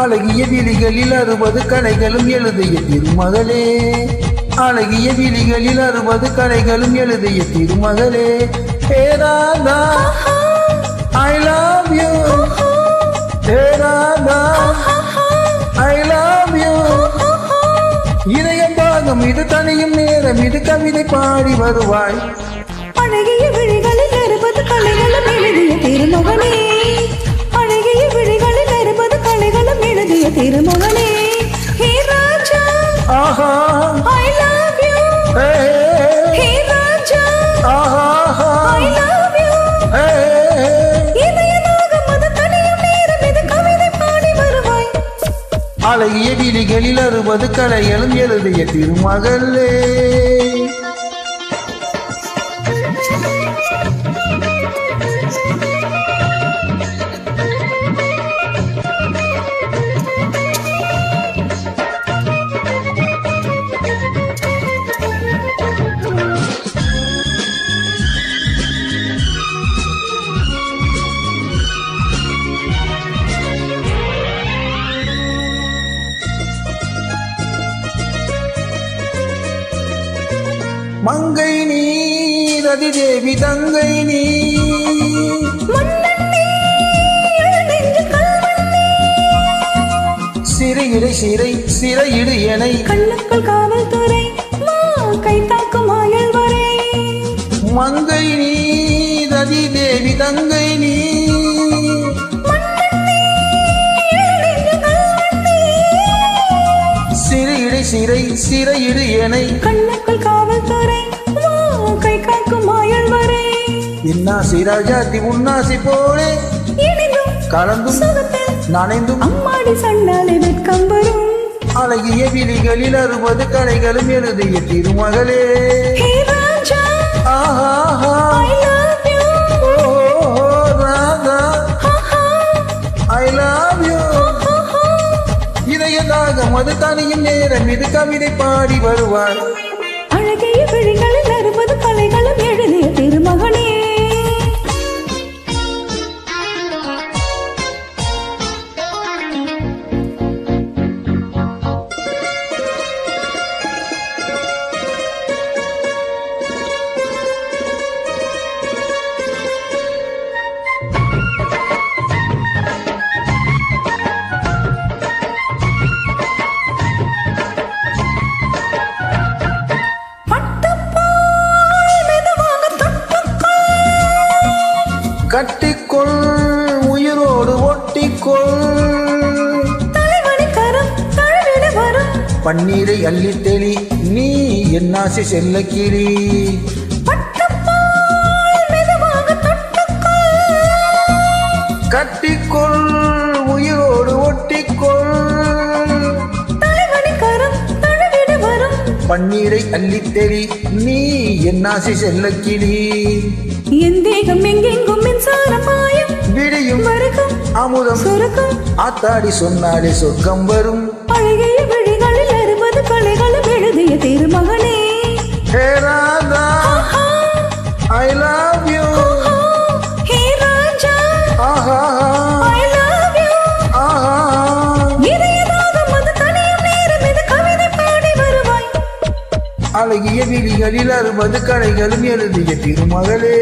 அழகிய விழிகளில் 60 கலைகளும் எழுதிய திருமகளே. அழகிய விழிகளில் 60 கலைகளும் எழுதிய திருமகளே. ஹே Radha I love you. Hey Radha I love you. இதயம் பாகம் இது தனியும் நேரம் இது கவிதை பாடி வருவாய். அழகிய விழிகளில் 60 கலைகளும் எழுதிய திருமகளே. அழகிய விழிகளில் 60 கலைகளும் எழுதிய திருமகளே. ஹே ராஜா ஆஹா I love you. Hey hey Raja Aha I love you. ஹே இதயநாகம் அது தனியும் நேரம் இது கவிதை பாடி வருவாய். அழகிய விழிகளில் 60 கலைகளும் எழுதிய திருமகளே. மங்கை நீ ரதி தேவி தங்கை நீ சிறையிடை சிறையிடு எனை கண்ணுக்குள் காவல்துறை கை தாக்கும் ஆயல் வரை. மங்கை நீ ரதி தேவி தங்கை நீ சிறையிடை சிறையிடு எனை கண்ணுக்குள் காவல்துறை கை காக்கும் ஆயல் வரை. இன்னாசி ராஜாத்தி உன்னாசி போலே கலந்தும் நனைந்தும் அம்மாடி சண்டாலை வெட்கம் வரும். அழகிய விழிகளில் 60 கலைகளும் எழுதிய திருமகளே. ஹே ராஜா ஆஹா I love you. O Radha I love you. இதயதாக மது தனியும் நேரம் இது கவிதை பாடி வருவார். அழகிய விழிகளில் 60 கலைகளும் எழுதிய திருமகளே. கட்டிக்கொள் உயிரோடு ஒட்டிக்கொள் தலைவணி கரம் தழுவிட வரும். பன்னீரை அள்ளி தெளி நீ என்னாசி செல்ல கிளி. கட்டிக்கொள் உயிரோடு ஒட்டிக்கொள் தலைவணி கரம் தழுவிட வரும். பன்னீரை அள்ளி தெளி நீ என்னாசி செல்ல கிளி. என் தேகம் எங்கெங்கும் மின்சாரம் பாயும் விடியும் வருகும் அமுதம் சுருக்கும். ஆத்தாடி சொன்னாலே சொர்க்கம் வரும். அழகிய விழிகளில் 60 கலைகளும் எழுதிய திருமகளே. ஹே Radha I love you. Hey Raja Aha I love you. ஆஹா இதயதாகம் அது தனியும் நேரம் இது கவிதை பாடி வருவாய். அழகிய விழிகளில் 60 கலைகளும் எழுதிய திருமகளே.